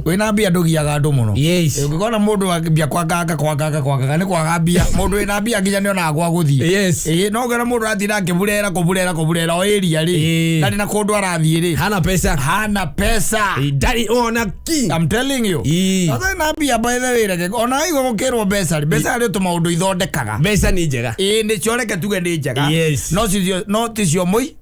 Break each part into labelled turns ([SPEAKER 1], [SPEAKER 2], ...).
[SPEAKER 1] wena mbia ndugiaga andu muno ukikona mundu akibia kwanga ni kwaga mbia mundu wena mbia nginya ni ona gwa guthie no ngera mundu athira akivurera o area ri ndari na kundu arathie ri hana pesa ndari ona ki I'm telling you othe na mbia by the way reke ona igo gukirwo mbeca ri tu maundu ithondekaga mbeca ni njega ni cioreke tuge ni njega no ticio moi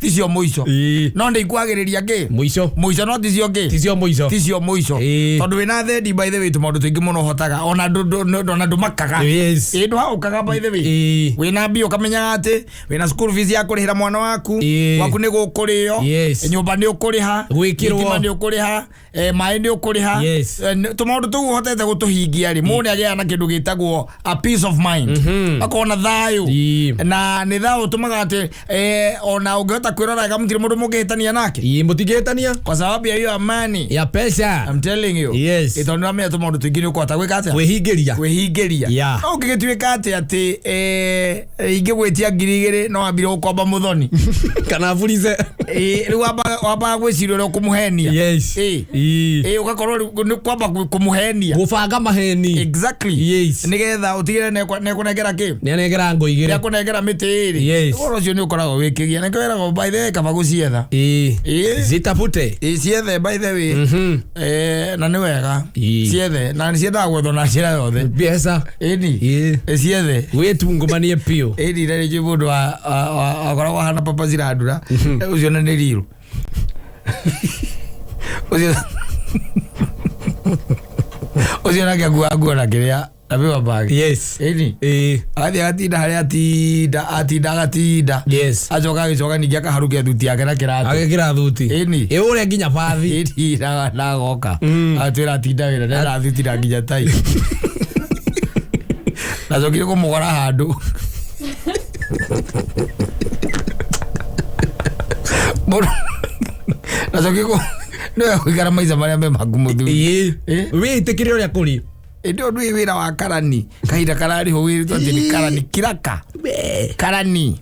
[SPEAKER 1] ticio muico no ndikwagiriria ki muico no ticio muico tondu wina thendi by the way tumaundu twingi muno hotaga ona ndu makaga ndu haukaga by the way wina mbia ukamenya ati wina school fees ya kurihira mwana waku ni gukurio nyumba ni ukuriha gwikirwo ni ukuriha mai ni ukuriha tumaundu tu hotete gutuhingia ri mundu agia na kindu gitagwo a peace of mind akona thayu na ni thayu tumaga ati ona ungehota kwirora gamutire mundu mungehitania nake mutingehitania kwa sababu ya hiyo amani ya pesa. I'm telling you itondu amenya tumaundu twingine ukota gwika atia kwihingiria no ngigituika ati ingigwitia 2,000 no ambire gukomba muthoni kana burize riu wamba gwiciria uri kumuhenia ugakorwo ni kwamba kumuhenia gubanga maheni exactly nigetha utigire nekunengera ki nenegera ngo igire nekunengera miti iri oro cio ni ukoragwo wikigia nekwera by the way kaba gucietha zitapute ciethe by the way na ni wega ciethe na cietha gwetho na cira yothe biasa ciethe witungumanie pio rire je mundu akoragwo hana papa zirandura ucio ni riru ucio na kiagua na kiria abiwa bagi athi atinda hari atinda acoka ningi akaharukia thuti yake na kiratu agekira thuti ure nginya bathi na goka atwira atinda wira ndera thuti na nginya tai nacokire kumugora handu nacokire no kwigara maiza maria me magumuthu witikire uria kuri ndio ndu wira wa karani kahinda karari ho wiritwo ati ni karani kiraka karani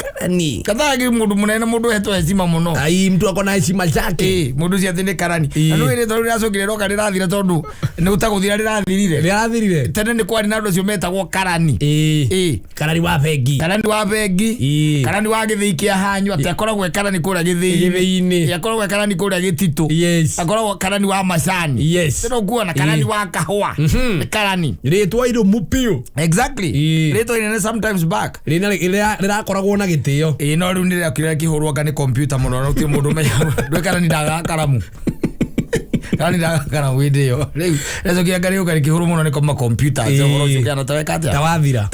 [SPEAKER 1] kathagi mundu munene mundu hetwo heshima muno mtu akona heshima zake mundu cia ati ni karani no wire tondu racokire roka rirathira tondu ni utaguthira rirathirire tene ni kwari na andu cio metagwo karani karani wa bengi karani wa githii kia hanyu ati akoragwo karani kuria githii akoragwo karani kuria gititu akoragwo karani wa macani teno kuona karani wa kahua karani ritwa iru mupio exactly ritwa ine sometimes back rina koragwo na gitio no riu nira kire kihurwo ngani computer muno no ti mundu me ndwekara ni ndaga karamu kani ndaga karamu video riu rezo kia ngari ukari kihurwo muno ni koma computer zoro cikiana taweka tawathira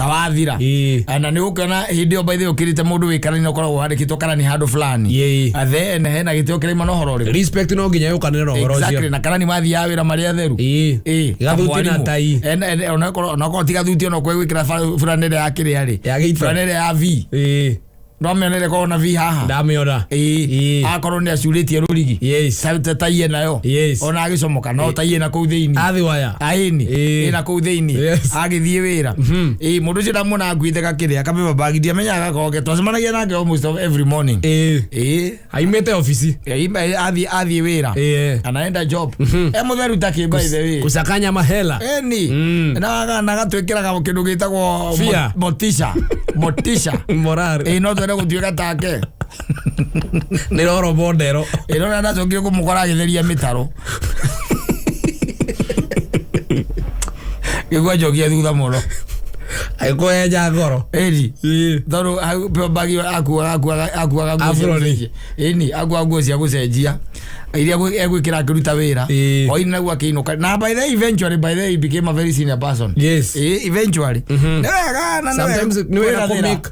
[SPEAKER 1] ana ni ukana hidio by the ukirite mundu wikara ni koragwo handikitwo kana ni handu fulani then hena gitio kire mano horo respect no nginya yukanire no horo exactly na kana ni mathi ya wira maria theru gathuti na tai ona ko tiga thuti no kwigwikira furanere ya kire ari furanere ya v no menere ko na vi haha ndamiona akorwo ni acuritie rurigi sauti taiye nayo ona agicomoka no taiye na kuu thiini athi waya aini na kuu thiini agithie wira mundu cio ndamona akuitheka kiria akabeba bagi ndiamenyaga koge twacemanagia nake almost every morning aimete ofisi athi wira anaenda job mutheru take by the way kusakanya mahela na gatwikiraga kindu gitagwo motisha moral no twere gutwika take ni roro bondero ino na cokire kumukora agitheria mitaro igwa jogia thutha muno aikoya ngoro toru bagi akuaga nguo cia gucenjia iria egwikira akiruta wira o ina gwa kiinuka na by the eventually he became a very senior person eventually sometimes no era comic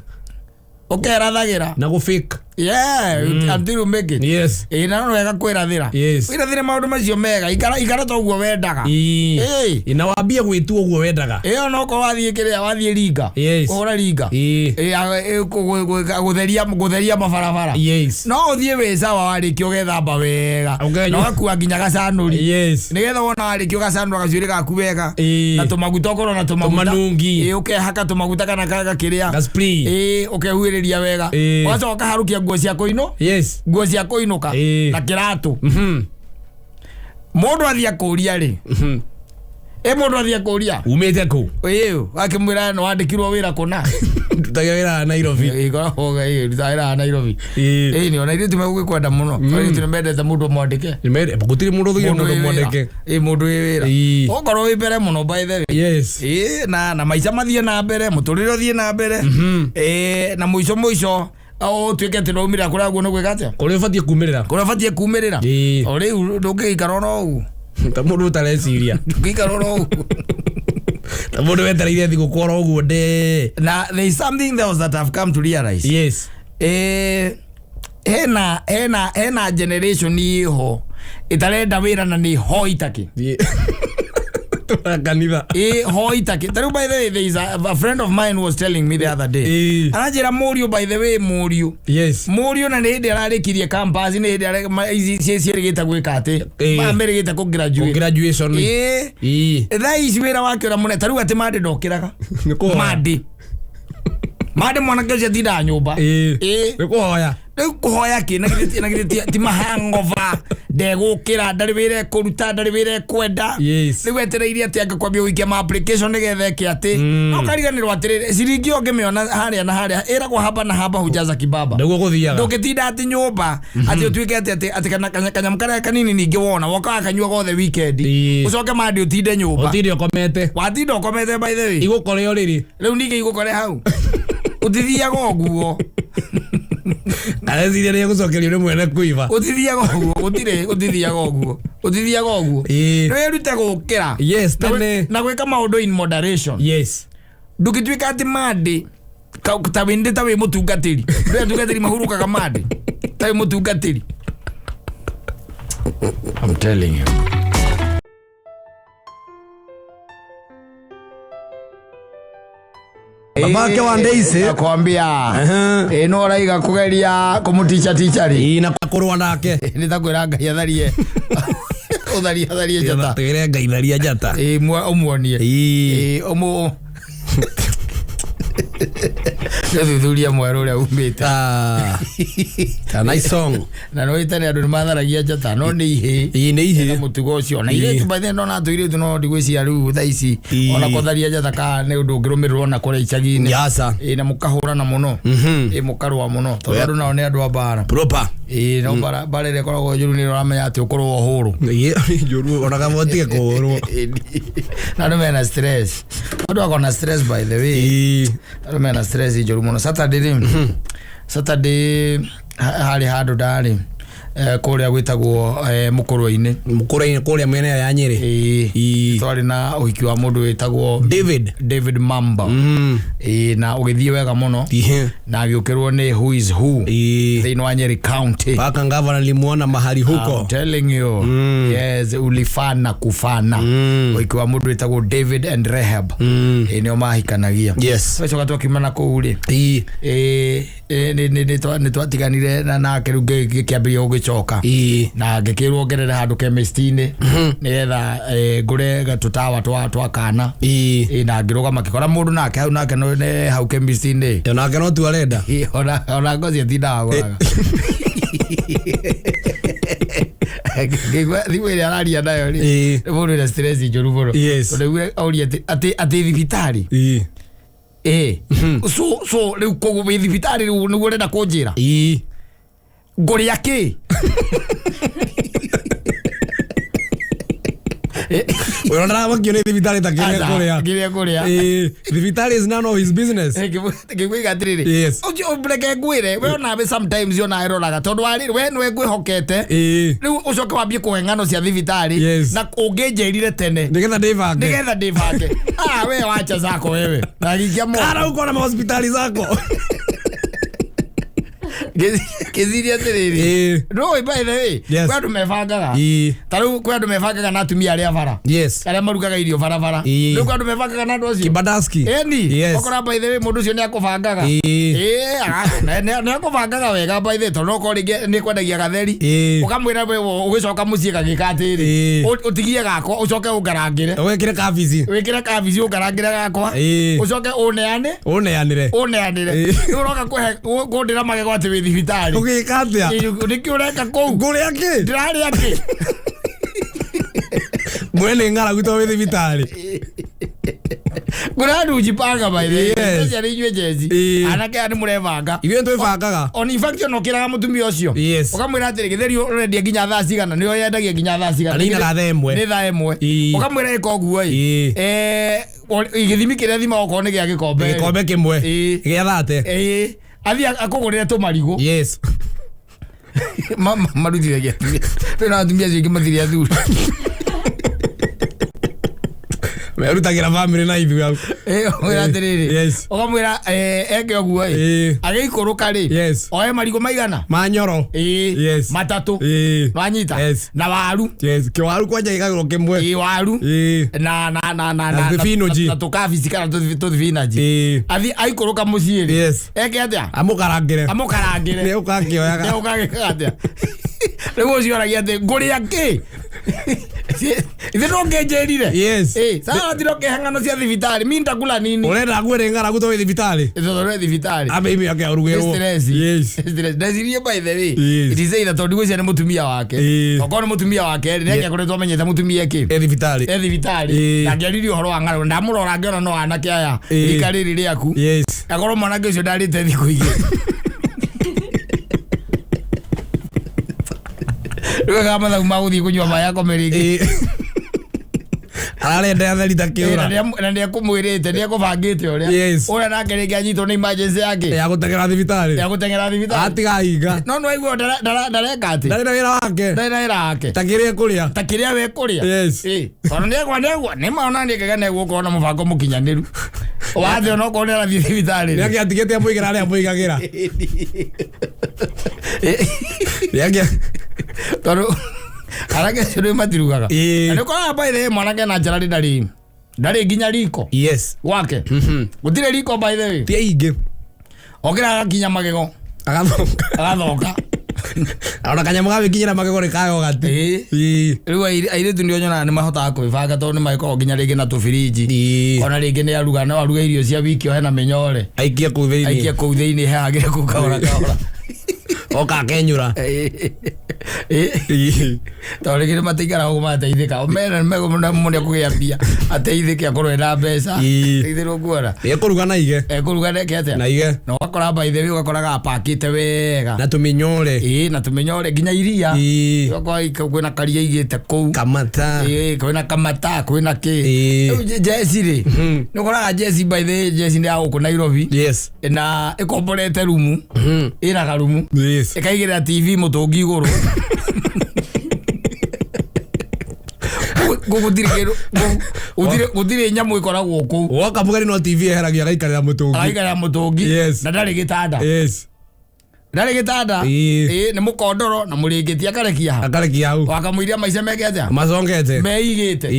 [SPEAKER 1] rathagira na go fake until you make it na no wega kwirathira wirathire maundu macio mega ikara to guo wendaga ina wambia gwitu guo wendaga no ko wathie kiria wathie ringa ora ringa gutheria mabarabara no uthie wisa warikio gethamba wega no akua nginya gacanuri nigetha wona warikio gacanura gaciuri gaku wega na tumaguta okoro na tumanungi ukehaka tumaguta kana kaga kiria gaspray ukehuiriria wega wacoka harukia nguo cia koino nguo cia koinuka na kiratu Mundu athia kuria ri. Mundu athia kuria.
[SPEAKER 2] Umete ku.
[SPEAKER 1] Oyo, akimwira no andikirwo wira kuna.
[SPEAKER 2] Tutaga wira Nairobi.
[SPEAKER 1] Tutaga Nairobi. Ni ona ile tumekwenda muno. Tunemendete mundu mwandike.
[SPEAKER 2] Nimende gutiri mundu thugi mundu mwandike.
[SPEAKER 1] Mundu wira. Okorwo wi mbere muno by the way.
[SPEAKER 2] Yes.
[SPEAKER 1] Na maica mathie na mbere, muturire uthie na mbere. Na muico twike ati no umira kura guo no gwikate.
[SPEAKER 2] Kuri fatie kumirira.
[SPEAKER 1] Ori ndungikara no u.
[SPEAKER 2] Ta mundu utareciria.
[SPEAKER 1] Ndungikara no u.
[SPEAKER 2] Ta mundu wetereire thi gukora uguo de.
[SPEAKER 1] Na there is something else that I've come to realize.
[SPEAKER 2] Yes.
[SPEAKER 1] Ena generation iho itarenda wira na ni hoitaki.
[SPEAKER 2] Kanitha.
[SPEAKER 1] Hoitaki. By the way, there is a friend of mine was telling me the other day. Anajira Morio, by the way, Morio.
[SPEAKER 2] Yes.
[SPEAKER 1] Morio na nende ararikirie campus ni nende ciegeta gwika ati. Mamerigeta ku graduate.
[SPEAKER 2] Graduation.
[SPEAKER 1] Tha ici wira wake ora mune taru ati mande ndokiraga. Mande mwana kaje thida nyumba.
[SPEAKER 2] Nikuhoya.
[SPEAKER 1] Kuhoya kina ti mahangova ndegukira ndari wire kuruta ndari wire kwenda ni wetereire ati akakwambia uikia ma application nigethe ki ati no kariganirwa atirire ciringi ongemeona haria na haria eragwo haba na haba hujaza kibaba
[SPEAKER 2] ndugo guthiaga
[SPEAKER 1] ndugitinda ati nyumba ati utuike ati kana kanyamkara kanini ningi wona woka akanyua gothe weekend ucoke mandi utinde nyumba
[SPEAKER 2] utinde ukomete
[SPEAKER 1] watinda ukomete by the way
[SPEAKER 2] igukore oriri
[SPEAKER 1] riu ningi igukore hau utithiaga oguo
[SPEAKER 2] Areciria ni gucokerio ni mwene kuiva.
[SPEAKER 1] Utithiaga oguo, utithiaga oguo. Ni rute gukira.
[SPEAKER 2] Yes, tene.
[SPEAKER 1] Na gwika maundu in moderation.
[SPEAKER 2] Yes.
[SPEAKER 1] Ndugituika ati mandi ta winde ta we mutungatiri. Ndu mutungatiri mahurukaga mandi. Ta we mutungatiri. I'm telling you.
[SPEAKER 2] Babake wa Ndaisi
[SPEAKER 1] akwambia no raiga kugeria kumuticha tichari
[SPEAKER 2] na kurwa nake
[SPEAKER 1] ni takwira ngai atharie utharie jata
[SPEAKER 2] tere ngai tharia jata
[SPEAKER 1] umuonie umu thuthuria mweru uria umite
[SPEAKER 2] ta nice song
[SPEAKER 1] na no itane andu matharagia jata no ni ihe mutugo ucio na ile tu bathe no na tuire tu no ndigwiciria riu tha ici ona kotharia jata ka ne undu ngirumirwo na kore icagi-ini
[SPEAKER 2] yasa
[SPEAKER 1] na mukahurana muno mukarwa muno tondu andu nao ni andu a bara
[SPEAKER 2] proper
[SPEAKER 1] no bara ile koragwo njuru ni uramenya ati ukorwo huru
[SPEAKER 2] njuru ona kamotige kuhurwo
[SPEAKER 1] na no mena stress andu akona stress by the way andu mena stress njuru muno Saturday hari handu ndari kuria gwitagwo mukurwa-ini
[SPEAKER 2] kuria mwene ya Nyeri
[SPEAKER 1] twari na uhiki wa mundu witagwo David Mamba na ugithie wega muno na agiukirwo ni who is who thiini wa Nyeri County
[SPEAKER 2] paka ngavana limuona mahali huko
[SPEAKER 1] I'm telling you yes ulifana kufana uhiki wa mundu witagwo David and Rehab nio mahikanagia
[SPEAKER 2] yes
[SPEAKER 1] wecoka twakimana kuu ri ni twatiganire na kiruge kiambia ugicoka na ngikirwo ngerere handu chemist-ini nigetha ngure gatutawa twa kana na ngirugama kikora mundu nake hau nake no hau chemist-ini
[SPEAKER 2] nake no tu arenda
[SPEAKER 1] ona ngozi atindaga guraga thimu ĩrĩa araria nayo rĩ mũndũ ĩrĩa stress njũru mũno tondũ auria atĩ thibitari so rĩu koguo wĩ thibitari rĩu nĩguo ũrenda kũnjĩra ngũrĩa kĩ
[SPEAKER 2] wewe unataka kione thibitari takiria kuria thibitari is none of his business
[SPEAKER 1] kigwiga tiriri
[SPEAKER 2] yes
[SPEAKER 1] breke ngwire we ona be sometimes yona eroraga tondu wari we nwe ngwihokete riu ucoke wambie kuhengano cia thibitari na ungenjerire tene
[SPEAKER 2] nigetha ndivange
[SPEAKER 1] we wacha zako wewe na gikia mo
[SPEAKER 2] ara uko na hospitali zako
[SPEAKER 1] Kiziria tiriri no by the way kwa tumefangaga taru kwa tumefangaga na atumia aria bara aria marugaga irio bara no kwa tumefangaga na andu acio
[SPEAKER 2] kibadaski
[SPEAKER 1] okora by the way mundu ucio ni akufangaga ni akufangaga wega by the way tondu ko ni kwendagia gatheri ukamwira we ugicoka mucii gagika atiri utigie gako ucoke ungarangire wikire kabici ungarangire gakwa ucoke uneanire uroka kundira magego ati wi thibitari
[SPEAKER 2] ugika atia
[SPEAKER 1] niki ureka kou
[SPEAKER 2] nguria ki
[SPEAKER 1] ndiraria ki
[SPEAKER 2] Mwene ngara gutowe thibitari.
[SPEAKER 1] Kuna andu jipanga by the way. Cia rijwe jezi. Anake ani murevanga.
[SPEAKER 2] Iwe ndo ifangaga.
[SPEAKER 1] On infection okiraga mutumia ucio. Ukamwira atiri githeri urendia nginya thaa cigana nio yendagia nginya thaa cigana.
[SPEAKER 2] Ni thaa ĩmwe.
[SPEAKER 1] Ni thaa ĩmwe. Ukamwira iko guo igithimi kiria thima oko ni gia gikombe.
[SPEAKER 2] Gikombe kimwe. Gia thate.
[SPEAKER 1] Athi akugurire tumarigo.
[SPEAKER 2] Yes.
[SPEAKER 1] Marutiragia. Pena atumia cio kimathiria thuri.
[SPEAKER 2] Merutagira family na ithu au.
[SPEAKER 1] Oya atiriri.
[SPEAKER 2] Yes.
[SPEAKER 1] Ukamwira eke oguo agikuruka ri.
[SPEAKER 2] Yes.
[SPEAKER 1] Oye marigo maigana?
[SPEAKER 2] Manyoro.
[SPEAKER 1] Yes. Matatu. Wanyita.
[SPEAKER 2] Yes.
[SPEAKER 1] Na waru.
[SPEAKER 2] Yes. Kiwaru kwanja igagiro kimwe.
[SPEAKER 1] Waru. Na
[SPEAKER 2] thibinoji.
[SPEAKER 1] Na tukabici kana tuthibinaji. Athi aikuruka mucii ri.
[SPEAKER 2] Yes.
[SPEAKER 1] Eke atia?
[SPEAKER 2] Amukarangire.
[SPEAKER 1] Ni
[SPEAKER 2] ukakioyaga.
[SPEAKER 1] Ni ukagika atia? Rĩu ũcioragia atĩ ngũrĩa kĩ? Ithe no ngĩnjĩrire?
[SPEAKER 2] Yes.
[SPEAKER 1] Sasa ndiro kĩhang'ano cia thibitarĩ mi ndakula nini?
[SPEAKER 2] Ũrenda gwĩre ngara gũtwarwo thibitarĩ?
[SPEAKER 1] Tũtwarwo thibitarĩ.
[SPEAKER 2] Maybe akĩarugĩrwo.
[SPEAKER 1] Yes. Ndecirie by the way. It is either tondũ gũcia nĩ mũtumia wake. Okorwo nĩ mũtumia wake rĩ nĩangĩakoretwo amenyete mũtumia kĩ?
[SPEAKER 2] Thibitarĩ.
[SPEAKER 1] Thibitarĩ. Na ngĩaririe ũhoro wa ng'aragu ndamũrora ngĩona no anake aya rika rĩrĩ rĩaku.
[SPEAKER 2] Yes.
[SPEAKER 1] Akorwo mwanake ũcio ndarĩte thikũ igĩrĩ. Rũga mathagu magũthiĩ kũnyua maĩ akomerĩngĩ.
[SPEAKER 2] Ararenda tharita kĩũra.
[SPEAKER 1] Na nĩekũmwĩrĩte nĩekũbangĩte ũrĩa. Ũrĩa nake rĩngĩ anyitwo nĩ emergency yake.
[SPEAKER 2] Ya gũteng'era thibitarĩ.
[SPEAKER 1] Ya gũteng'era thibitarĩ.
[SPEAKER 2] Atiga hinga.
[SPEAKER 1] No aigua ndareka atĩ.
[SPEAKER 2] Ndarĩ na wĩra wake.
[SPEAKER 1] Ndarĩ na wĩra wake.
[SPEAKER 2] Ta kĩrĩa kũrĩa.
[SPEAKER 1] Ta kĩrĩa we kũrĩa.
[SPEAKER 2] Yes.
[SPEAKER 1] Tondũ nĩegua nĩmaona nĩkega nĩegũkorwo na mũbango mũkinyanĩru. Wathe ona okorwo nĩarathiĩ thibitarĩ.
[SPEAKER 2] Nĩakĩatigĩte amũigĩra arĩa amũigagĩra.
[SPEAKER 1] Tondũ arake cio matirugaga. Na nĩũkoraga by the way mwanake na Gerald ndarĩ nginya riko.
[SPEAKER 2] Yes.
[SPEAKER 1] Wake. Gũtirĩ riko by the way.
[SPEAKER 2] Ti ingĩ.
[SPEAKER 1] Okĩra agakinya magego. Agathoka.
[SPEAKER 2] Ona kanyamũ gabikinyĩra magego nĩ kayo gati.
[SPEAKER 1] Rĩu airĩtu nĩo nyonaga nĩmahotaga kwĩbanga tondũ nĩmagĩkoragwo nginya rĩngĩ na tũbiriji. Ona rĩngĩ nĩaruga no aruga irio cia wiki hena mĩnyore.
[SPEAKER 2] Aikia kũu thĩinĩ.
[SPEAKER 1] Aikia kũu thĩinĩ hehagĩre kũu kahora kahora.
[SPEAKER 2] Oka kenyura.
[SPEAKER 1] Tondũ rĩngĩ nĩmataikara ũguo mateithĩka. Mena nĩmegũmũnĩa kũgĩa mbia. Ateithĩke akorwo ena mbeca. Teithĩrwo kuona.
[SPEAKER 2] Ekũruga na ige.
[SPEAKER 1] Ekũruga neke atĩa?
[SPEAKER 2] Na ige.
[SPEAKER 1] Na ũgakora by the way ũgakoraga apakĩte wega.
[SPEAKER 2] Na tũmĩnyore.
[SPEAKER 1] Na tũmĩnyore nginya iria. Ũgakora kwĩna karia igĩte kũu.
[SPEAKER 2] Kamata.
[SPEAKER 1] Kwĩna kamata, kwĩna kĩ. Rĩu jeci rĩ. Nĩũkoraga jeci by the way jeci nĩ ya gũkũ Nairobi.
[SPEAKER 2] Yes.
[SPEAKER 1] Na ĩkomborete rumu. Ĩna karumu.
[SPEAKER 2] Yes.
[SPEAKER 1] Ĩkaigĩrĩra TV mũtũngi igũrũ. Gũtirĩ nyamũ ĩkoragwo kũu.
[SPEAKER 2] Woka mũgeni no TV eheragia agaikarĩra mũtũngi.
[SPEAKER 1] Agaikarĩra mũtũngi. Na ndarĩ gĩtanda.
[SPEAKER 2] Yes.
[SPEAKER 1] Ndarĩ gĩtanda. Nĩ mũkondoro na mũrĩngĩti akarekia hau.
[SPEAKER 2] Akarekia hau.
[SPEAKER 1] Wakamũiria maica meke atĩa?
[SPEAKER 2] Macongete.
[SPEAKER 1] Meigĩte.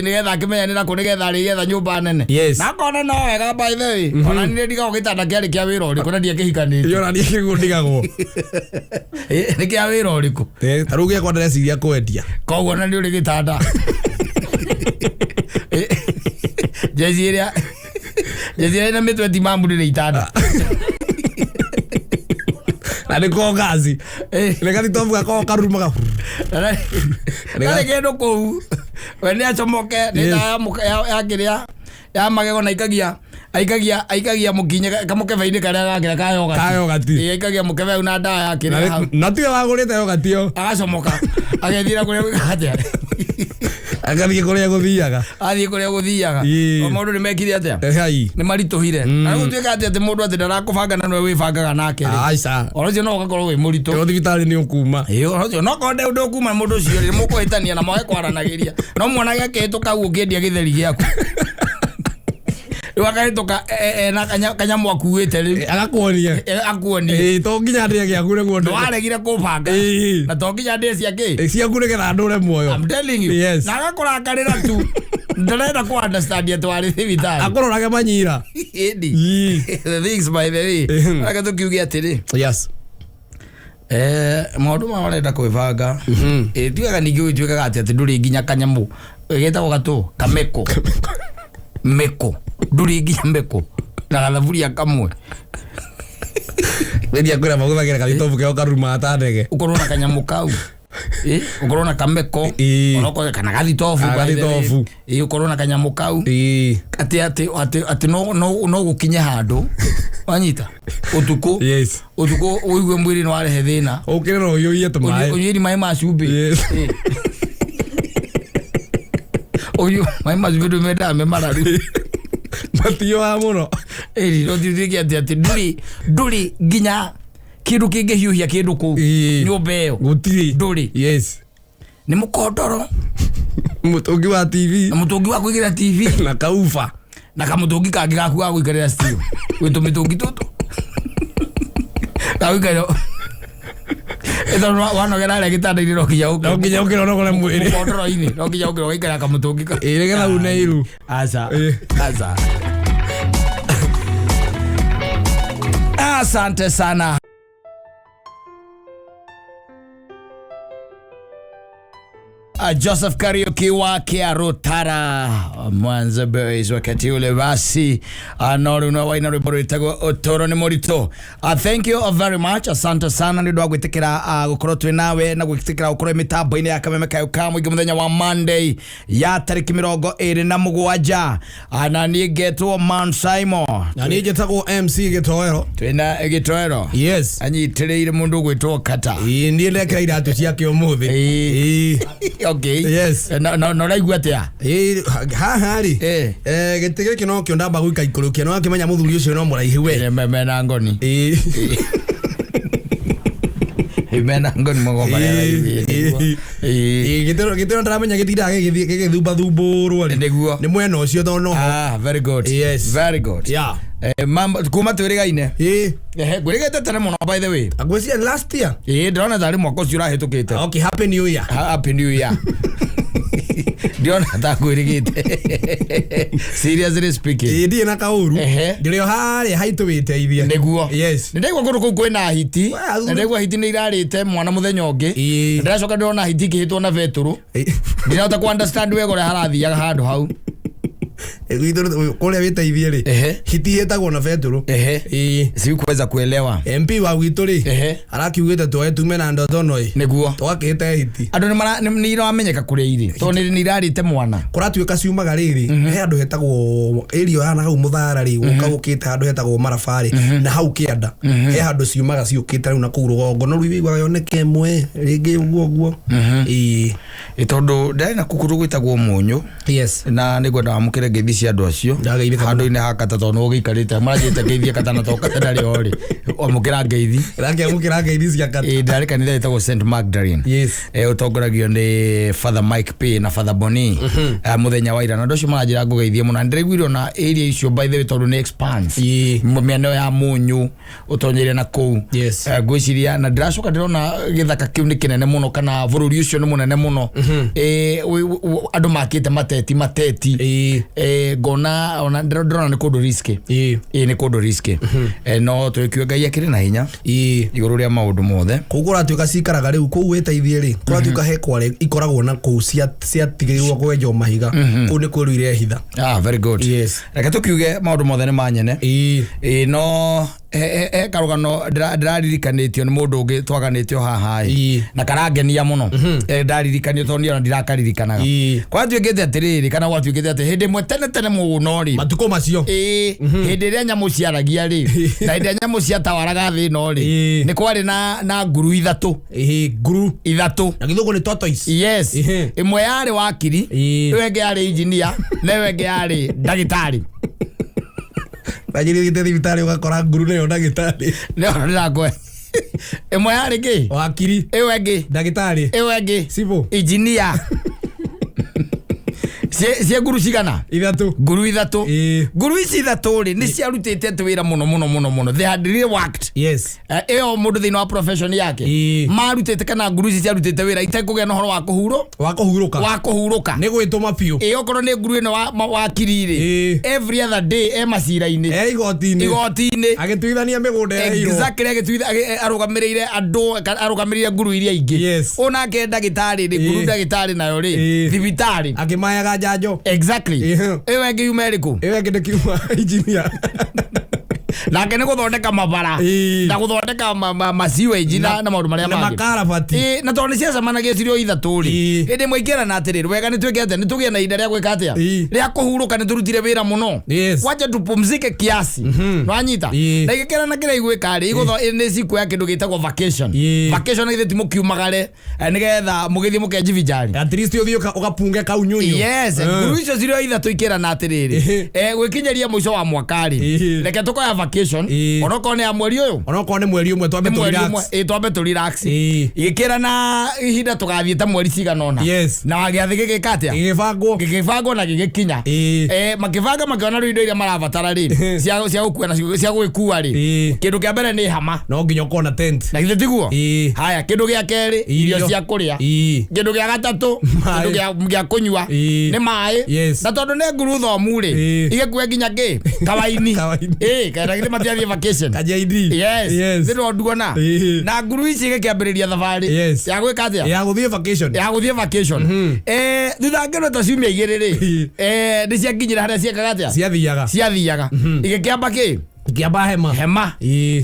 [SPEAKER 1] Nĩgetha akĩmenyanĩra kũ nĩgetha arĩgetha nyũmba nene. Na akona no wega by the way. Ona niĩ ndigagwo gĩtanda kĩarĩ kĩa wĩra ũrĩkũ na ndiakĩhikanĩtie.
[SPEAKER 2] Ona niĩ kĩguo ndigagwo.
[SPEAKER 1] Nĩ kĩa wĩra ũrĩkũ?
[SPEAKER 2] Ta rĩu gĩakwa ndĩreciria kwendia.
[SPEAKER 1] Koguo na nĩ ũrĩ gĩtanda. Jeci ĩrĩa ĩna mĩtwe ti mambu ndĩrĩ itanda.
[SPEAKER 2] Na nĩko ngaci. Nĩgathi tobu gakorwo karumaga.
[SPEAKER 1] Ndarĩ kĩndũ kũu. We nĩ acomoke ya kĩrĩa ya magego na aikagia mũkinye kamũkebe-inĩ karĩa gakĩra ka yogati.
[SPEAKER 2] Ka yogati.
[SPEAKER 1] Aikagia mũkebe hau na ndawa ya kĩrĩa hau.
[SPEAKER 2] Na tiwe wagũrĩte yogati ĩyo.
[SPEAKER 1] Agacomoka. Agethira kũrĩa gũkatĩa.
[SPEAKER 2] Agathiĩ kũrĩa gũthiaga.
[SPEAKER 1] Athiĩ kũrĩa gũthiaga. O maũndũ nĩmekire atĩa? Nĩ maritũhire. Na gũtuĩka atĩ mũndũ atĩ ndarakũbanga na nĩwe wĩbangaga nake.
[SPEAKER 2] Aica.
[SPEAKER 1] Ona ũcio no ũgakorwo wĩ mũritũ.
[SPEAKER 2] Tondũ thibitarĩ nĩ ũkuma.
[SPEAKER 1] Ona ũcio no korwo ndũkuma mũndũ ũcio rĩ mũkũhĩtania na mwage kwaranagĩria. No mwanake akĩhĩtũka hau ũkĩendia gĩtheri gĩaku. Rĩu akahĩtũka ena kanyamũ akuĩte rĩu. Agakuonie. Akuonie. To nginya ndĩe gĩaku nĩguo ndĩ. Nĩwaregire kũbanga. Na to nginya ndĩe ciake. Ciaku nĩgetha ndũre muoyo. I'm telling you. Yes. Na agakũrakarĩra tu. Ndarenda kũ understand atĩ warĩ thibitarĩ. Akũrorage manyira. Ĩndĩ. The things by the way. Reke tũkiuge atĩrĩ. Yes. Maũndũ ma ũrenda kwĩbanga. Tigaga ningĩ ũgĩtuĩkaga atĩ ndũrĩ nginya kanyamũ. Getagwo gatũ kameko. Meko. Ndũrĩ nginya meko. Na gathaburia kamwe. Wendia kwĩra magũthagĩra gathitobu keo karuma ta ndege. Ũkorwo na kanyamũ kau. ukorona kameko onoko kana gathitofu ukorona kanyamukau ati no gukinya handu wanyita utuku uigue mwiri no arehe thina
[SPEAKER 2] ukirero uyu tumae
[SPEAKER 1] uyu mai macumbi uyu mai macumbi ndumenda me mararu
[SPEAKER 2] matio ha muno
[SPEAKER 1] no thithiki ati nduri nginya kindu kingihiuhia kindu ku nyumba iyo
[SPEAKER 2] gutiri
[SPEAKER 1] nduri ni mukondoro
[SPEAKER 2] mutungi wa TV
[SPEAKER 1] na mutungi wa kuigira TV
[SPEAKER 2] na kaufa
[SPEAKER 1] na kamutungi kangi gaku ga guikarira steel witu mitungi tutu kawikaro eto wana gera le kitanda ile rokiya ukiro no kole mwiri mukondoro ini rokiya ukiro gaikara kamutungi ka
[SPEAKER 2] iregera uneiru
[SPEAKER 1] asa asante sana. Joseph Kariuki wake Arutara Mwanza Boys wakati ule basi anoru na waina riboritago otoro ni morito. Thank you very much, asante sana ni dwa gwitikira gukoro twi nawe na gwitikira gukoro mitambo ine yakameme kayo kamwe muthenya wa Monday ya tariki 27 ana ni getwo Man Simon
[SPEAKER 2] na ni getagwo MC Gitoero
[SPEAKER 1] twina Gitoero
[SPEAKER 2] yes
[SPEAKER 1] anyitireire mundu gwitwo Kata
[SPEAKER 2] ni lekera iratu ciake umuthi
[SPEAKER 1] okay
[SPEAKER 2] yes
[SPEAKER 1] no raigua atia
[SPEAKER 2] hari gitige kino kio ndamba gwika ikurukia no akimenya muthuri ucio no muraihi we
[SPEAKER 1] mena ngoni mena ngoni mogomba
[SPEAKER 2] gitero ndamenya gitira githumba thumburwo
[SPEAKER 1] ni
[SPEAKER 2] mwena ucio thono
[SPEAKER 1] very good
[SPEAKER 2] yes
[SPEAKER 1] very good
[SPEAKER 2] yeah
[SPEAKER 1] mamba kuma twirigaine gwirigete tene muno by the way
[SPEAKER 2] agwecia last year
[SPEAKER 1] ndona thari mwaka ucio urahitukite
[SPEAKER 2] okay happy new year
[SPEAKER 1] Diona takwirigite seriously speaking
[SPEAKER 2] ndi na kauru ndirio hari haitu witeithia
[SPEAKER 1] niguo
[SPEAKER 2] yes
[SPEAKER 1] ndegwa kundu kwina hiti ndegwa hiti ni irarite mwana muthenya ungi ndacoka ndona hiti kihitwo na veturu ndinahota ku understand wego ria harathiaga handu hau
[SPEAKER 2] kule witeithie ri hiti hetagwo na veturu
[SPEAKER 1] sikuweza kuelewa
[SPEAKER 2] MP wa gwitu ri arakiugite twoe tume na ndoto noi
[SPEAKER 1] niguo
[SPEAKER 2] twakite hiti
[SPEAKER 1] andu ni iramenyeka kure iri to ni irarite mwana
[SPEAKER 2] kuratuika ciumaga riri he andu hetagwo area yana hau muthara ri ukagukite andu hetagwo marafari na hau kianda he andu ciumaga ciukite riu na ku rugongo no rwiwa yoneke mwe ringi guo tondu
[SPEAKER 1] ndari na kukuru gwitagwo munyu
[SPEAKER 2] yes
[SPEAKER 1] na nigwenda amukire ngeithi cia andu acio handu ine hakata tondu ugikarite marajite ngeithie katana toka ndari ori amukira ngeithi
[SPEAKER 2] amukira ngeithi cia kata
[SPEAKER 1] ndari kanitha itagwo St Magdalene
[SPEAKER 2] yes
[SPEAKER 1] utongoragio ni Father Mike P na Father Boni muthenya wa ira na ndocio marajira ngugeithie muno ndirigwiro na area icio by the way tondu ni expanse miano ya munyu utonyire na ku gwiciria na ndiracoka ndirona githaka kiu ni kinene muno kana bururi ucio ni munene muno andu makite mateti gona ona ndrona ni kundu riski ni kundu riski no twikio ngai akiri na hinya iguru ria maundu mothe
[SPEAKER 2] kugura tuika cikaraga riu ku witeithie ri kuratuika he kware ikoragwo na ku cia tigirwo kwenjo mahiga ku ni kwiru ire hitha
[SPEAKER 1] very good
[SPEAKER 2] yes
[SPEAKER 1] reke tukiuge maundu mothe ni manyene no karugano ndiraririkanitio ni mundu ungi twaganitio haha na karangenia muno ndaririkanio tondu ona ndirakaririkanaga kwa tuigite atiriri kana gwa tuigite ati hindi mwe tene muno ri
[SPEAKER 2] matuko macio
[SPEAKER 1] hindi ria nyamu ciaragia ri na hindi nyamu ciatawaraga thi no ri ni kwari na nguru ithatu
[SPEAKER 2] na githugu ni tortoise
[SPEAKER 1] yes imwe yari wakiri iwe ngi yari engineer na iwe ngi yari ndagitari
[SPEAKER 2] bajiri gite thibitari ugakora nguru nayo ndagitari
[SPEAKER 1] no ndakwe imwe yari ki
[SPEAKER 2] wakiri
[SPEAKER 1] iwe ngi
[SPEAKER 2] ndagitari
[SPEAKER 1] iwe ngi
[SPEAKER 2] sibo
[SPEAKER 1] engineer sie nguru cigana nguru ithatu nguru ici ithatu ri ni ciarutite twira muno they had really worked
[SPEAKER 2] yes
[SPEAKER 1] eo mundu thina wa profession yake marutite kana nguru ici ciarutite wira itekugea na horo wa kuhuruka
[SPEAKER 2] ni gwituma piu
[SPEAKER 1] okoro ni nguru ino wa kiriri every other day macira-ini igoti-ini
[SPEAKER 2] agituithania migunda ya hiro
[SPEAKER 1] exactly arugamiririre andu arugamiririre nguru iria ingi onake ndagitari ri nguru ndagitari nayo ri thibitari
[SPEAKER 2] akimayaga njanjo
[SPEAKER 1] exactly ewe ngi umeriku
[SPEAKER 2] ewe ngi kiuma engineer
[SPEAKER 1] nake nä gå thondeka mabara na gå thondeka maciwage na maå ndå marä a
[SPEAKER 2] makarabati
[SPEAKER 1] na tondå nä ciacemanagia cirä o ithatå rä hä ndä mwä kä rana atä rä rä wega nä twä ke atä nä tå gä na inda rä a gwä ka atä a rä a kå hurå ka nä tå rutire wä ra må no wacha tupumzike kiasi nwanyita na igä kä rana kä rä igwä ka rä nä cikuoya kä ndå gä tagwo vacation gä thä timå kiumagare nä getha må gä thiä må kenji vinjari
[SPEAKER 2] at least å thiä å gapunge kau nyunyu
[SPEAKER 1] nguru icio cirä o ithatå ikä rana atä rä rä gwä kinyeria må ico wa mwakarä reke tå koya vacation onokorwo nä ya mweri å yå
[SPEAKER 2] onokorwo nä mweri å mwe
[SPEAKER 1] twambe tå relax igä kä rana ihinda tå gathiä ta mweri ciganona na gä athä gä gä ka atä a gä gä bangwo na gä gä kinya makä banga makä ona rä indo iria marabatara rä cia gå kua cia gå gä kua rä kä ndå kä a mbere nä hama
[SPEAKER 2] no nginya å na tent
[SPEAKER 1] na githä tiguo haya kä ndå gä a kerä irio cia kå rä a kä ndå gä a gatatå kä ndå gä a kå nyua nä maä na tondå nä nguru thomu rä igä kue nginya kä kawaini kaenda githä matiathiä vacation thä ro nduona na nguru ici igä kä ambä rä ria thabarä ya gwä ka atä a
[SPEAKER 2] ya gå thiä vacation
[SPEAKER 1] thutha ngä ta ciumia igä rä rä nä cianginyä ra harä a ciekaga atä a ciathiaga igä kä amba kä
[SPEAKER 2] kiamba hema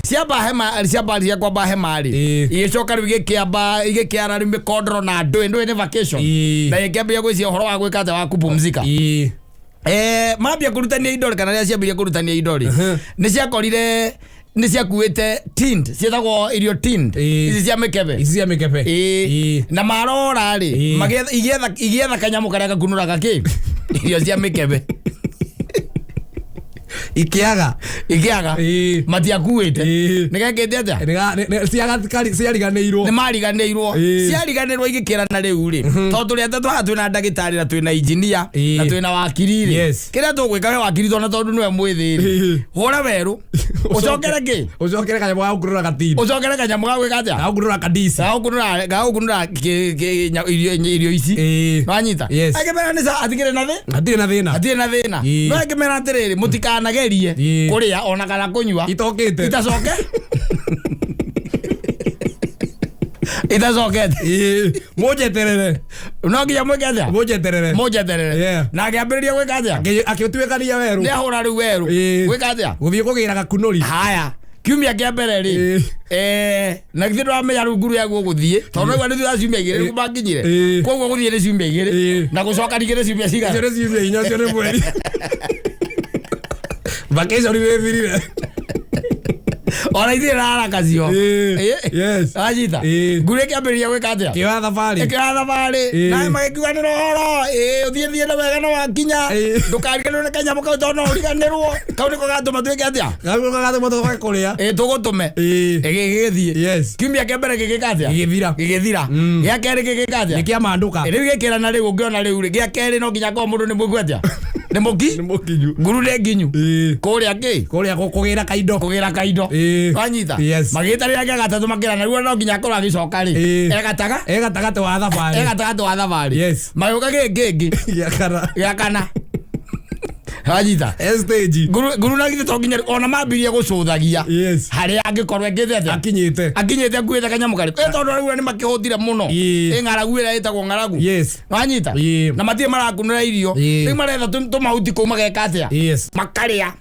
[SPEAKER 1] ciamba cia kwamba hema rĩ igĩcoka rĩu igĩkĩara rĩu mĩkondoro na ndũĩ nĩ vacation na igĩkĩambia gwĩcia ũhoro wa gwĩka atĩ wa kupumzika mambia kũrutania indo kana rĩrĩa ciambirie kũrutania indo rĩ nĩ ciakorire nĩ ciakuĩte tinned ciĩtagwo irio tinned ici cia mĩkebe na marora rĩ igĩetha kanyamũ karĩa gakunũraga kĩ irio cia mĩkebe ikiaga matiakuite nigekete atia
[SPEAKER 2] ciariganĩirwo
[SPEAKER 1] igĩkĩrana rĩu rĩ tondũ tũrĩ atatũ haha twĩna ndagĩtarĩ na twĩna injinia na twĩna wakiri rĩ kĩrĩa tũgwĩka we wakiri tondũ nĩwe mwĩthĩ rĩ hũra werũ ũcokere
[SPEAKER 2] kanyamũ ga gũkunũra gatini
[SPEAKER 1] ũcokere kanyamũ ga gwĩka atĩa
[SPEAKER 2] ga gũkunũra kadisi
[SPEAKER 1] ga gũkunũra irio ici wanyita akĩmera nĩ atikĩrĩ na thĩna no akĩmera atĩrĩrĩ mũtikanagerie kũrĩa ona kana kũnyua itacoke
[SPEAKER 2] mũnjeterere
[SPEAKER 1] no nginya mũnjeterere na akĩambĩrĩria gwĩka atĩa
[SPEAKER 2] akĩtuĩkania werũ
[SPEAKER 1] nĩ ahũra rĩu werũ gwĩka atĩa
[SPEAKER 2] gũthiĩ kũgĩra gakunũri
[SPEAKER 1] haya kiumia kĩa mbere rĩ na githĩ ndwamenya rĩu nguru yaguo gũthiĩ tondũ nĩguo nĩ thutha ciumia igĩrĩ rĩu manginyire koguo gũthiĩ nĩ ciumia igĩrĩ na gũcoka ningĩ nĩ ciumia cigana
[SPEAKER 2] icio nĩ ciumia inya ũcio nĩ mweri vacation wĩthirire
[SPEAKER 1] ona ithiĩ raraka cio anyita nguru ĩkĩambĩrĩria gwĩka atĩa
[SPEAKER 2] kĩoya thabarĩ
[SPEAKER 1] nawe magĩkiuga nĩ rohoro ũthiĩ na wega no wakinya ndũkariganĩrwo nĩ kanyamũ kau tondũ no ũriganĩrwo kau nĩko gatũma twĩke atĩa
[SPEAKER 2] tũgatũma kũrĩa
[SPEAKER 1] tũgũtũme gĩgĩthiĩ kiumia kĩa mbere gĩgĩka atĩa gĩgĩthira gĩa kerĩ gĩgĩka atĩa
[SPEAKER 2] nĩ kĩamandũka
[SPEAKER 1] rĩu gĩkĩrana rĩu ũngĩona rĩu rĩ gĩa kerĩ no nginya korwo mũndũ nĩ mũigua atĩa nĩ mũkinyu nguru nĩ nginyu kũrĩa kũgĩra kaindo wanyita magĩtarĩra kĩa gatatũ makĩrana rĩu no nginya korwo agĩcoka rĩ
[SPEAKER 2] gatagatĩ wa thabarĩ
[SPEAKER 1] magĩũka gĩkĩ gĩa kana wanyita nguru na githĩ to nginya ona mambirie gũcũthagia harĩa angĩkorwo ekĩte atĩa akinyĩte akuĩte kanyamũ karĩkũ tondũ rĩu nĩ makĩhũthire mũno ng'aragu ĩrĩa ĩtagwo ng'aragu wanyita na matirĩ marakunũra irio rĩu maretha tũmahuti kũu mageka atĩa makarĩa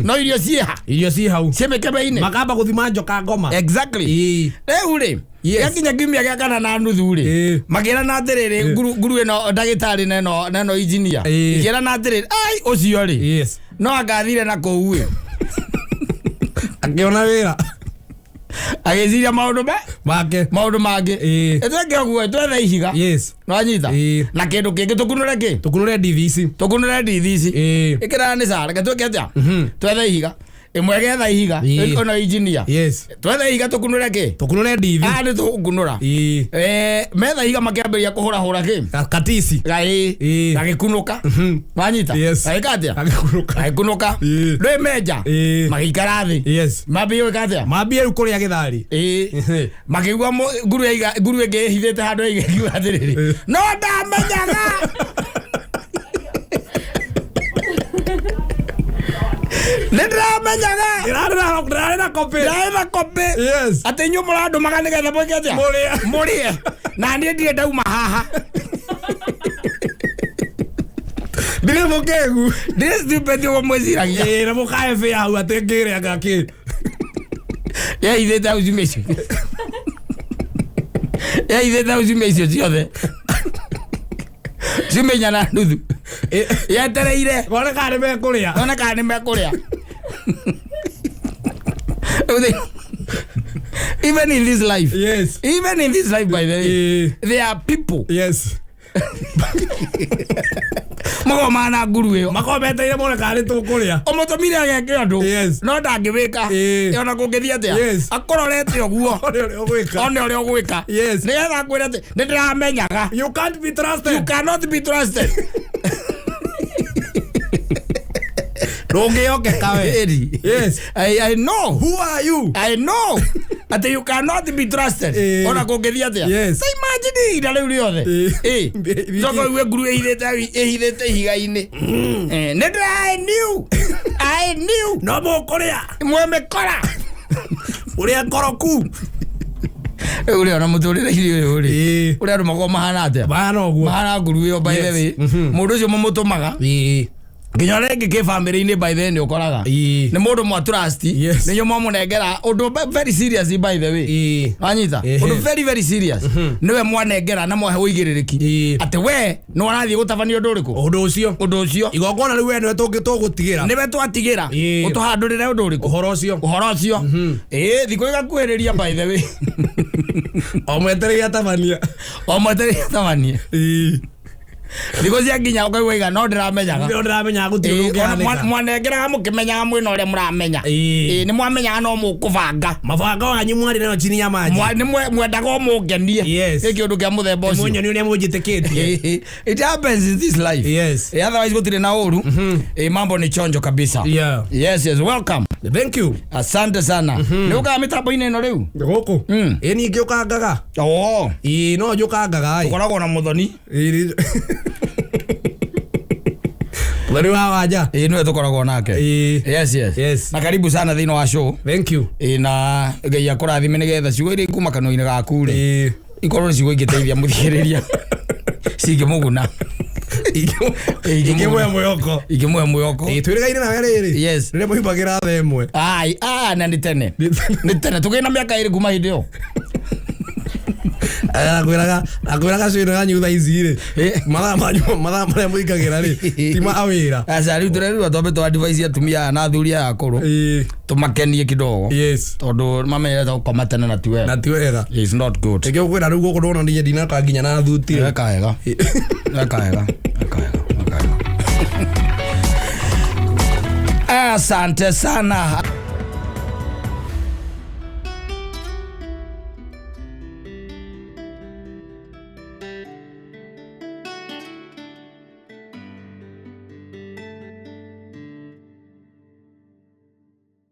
[SPEAKER 1] no irio ciĩ hau ciĩ mĩkebe-inĩ
[SPEAKER 2] makamba gũthima njoka ngoma
[SPEAKER 1] exactly rĩu rĩ gĩakinya kiumia gĩa kana na nuthu rĩ makĩrana atĩrĩrĩ nguru ĩno ndagĩtarĩ na ĩno injinia ikĩrana atĩrĩrĩ ai ũcio rĩ no akathire na kũu ĩ
[SPEAKER 2] akĩona wĩra
[SPEAKER 1] agĩciria maũndũ mangĩ tweke ũguo twethe ihiga nwanyita na kĩndũ kĩngĩ tũkunũre ndithi ici ĩkĩrana nĩ cara reke twĩke atĩa twethe ihiga ĩmwe getha ihiga ona injinia twethe ihiga tũkunũre ndithi nĩ tũkunũra metha ihiga makĩambĩrĩria kũhũrahũra
[SPEAKER 2] katisi
[SPEAKER 1] gagĩkunũka wanyita gagĩka atĩa gagĩkunũka ndũĩ menja magĩikara thĩ mambie gwĩka atĩa
[SPEAKER 2] mambie rĩu kũrĩa gĩtharĩ
[SPEAKER 1] makĩigua nguru ĩngĩ ĩhithĩte handũ ĩgĩkiuga atĩrĩrĩ no ndamenyaga ndĩramenyaga na kopĩ atĩ inyuĩ mũrandũmaga nĩgetha mwĩke atĩa mũrĩe na niĩ ndirĩ ndauma haha
[SPEAKER 2] ndirĩ mũkĩgu
[SPEAKER 1] ndirĩ stupid ũguo mwĩciragia
[SPEAKER 2] na mũkae bĩa hau atĩ ngĩrĩa ngakĩ
[SPEAKER 1] Ya itheta uzimecio. Ya itheta uzimecio ciothe. Zimenya na nuthu. Ya tereire.
[SPEAKER 2] Wona kana me kuria.
[SPEAKER 1] Wona kana me kuria. Even in this life.
[SPEAKER 2] Yes.
[SPEAKER 1] Even in this life, by the way, there are people.
[SPEAKER 2] Yes.
[SPEAKER 1] Mako mana guru yo.
[SPEAKER 2] Mako beta ile mona kana tu kuria.
[SPEAKER 1] Omotomire ageke andu.
[SPEAKER 2] Yes.
[SPEAKER 1] No ndangibika. Yona kungithia atia.
[SPEAKER 2] Yes.
[SPEAKER 1] Akororete oguo.
[SPEAKER 2] One
[SPEAKER 1] ore ogwika.
[SPEAKER 2] Yes.
[SPEAKER 1] Ni getha kwira ati ndiramenyaga.
[SPEAKER 2] You can't be trusted.
[SPEAKER 1] You cannot be trusted.
[SPEAKER 2] Rongeoke kawe. Yes.
[SPEAKER 1] I know.
[SPEAKER 2] Who are you?
[SPEAKER 1] I know. That you cannot be trusted. Ona kungithia atia.
[SPEAKER 2] Yes.
[SPEAKER 1] So imagine ida riu riothe. Soko iwe guru ehithete higa-ini. I knew.
[SPEAKER 2] No mo kuria.
[SPEAKER 1] Mweme kora.
[SPEAKER 2] Uria koroku.
[SPEAKER 1] Uri ona muturire hirio uri. Uri andu mako mahana atia.
[SPEAKER 2] Mahana oguo.
[SPEAKER 1] Mahana guru yo by the way. Mundu ucio mumutumaga. Nginya renge ke family-ini by the way ni ukoraga. Ni mundu mwa trust. Ni nyo mwamunengera undu very serious by the way. Anyita. Undu very very serious. Niwe mwanengera na mwahe uigiririki. Ate we no arathie gutabania undu uriku. Undu ucio. Igongona riu we niwe tugutigira. Niwe twatigira. Utuhandurire undu uriku. Uhoro ucio. Thiko igakuhiriria by the way. Omwetereria tabania. Thiko cia nginya ukaigwa no ndiramenyaga. No ndiramenyaga gutirukia. Mwanengeraga mukimenyaga mwina uria muramenya. Ni mwamenyaga no mukubanga. Mabanga wanyu mwari nayo chini ya maji. Ni mwendaga mungenie. Giki undu kia muthemba ucio. Munyoni uria mujitikitie. It happens in this life. Yes. Otherwise gutire na uru. Mambo ni chonjo kabisa. Yes, welcome. Thank you. Asante sana. Ni uka mitambo-ini ino riu. Guku. Ni ngiukangaga. No ngiukangaga. Ukoragwo na muthoni. Wari wa waja. Niwe tukoragwo nake. Yes. Na karibu sana thino wa show. Thank you. Na Ngai akurathime nigetha ciugo iri kuma kanua-ini gaku ri. Ikorwo ciugo ingiteithia muthikiriria. Cingimuguna. Igimwe muyoko. Twirigaine na riri. Yes. Rire muhibagira themwe. Na ni tene. Tugina miaka iri kuma hindio. Akwiraga cino yanyu thaa ici ri. Mathaa maria muikagira ri. Tima awira. Aca riu turerua twambe twa advice atumia na athuri aya akuru. Tumakenie kidogo. Yes. Tondu mamenyerete gukoma tene na ti wega. It's not good. Ege ukwira riu guku ndona ndiye ndinaka nginya na thuti. Eka wega. Asante sana.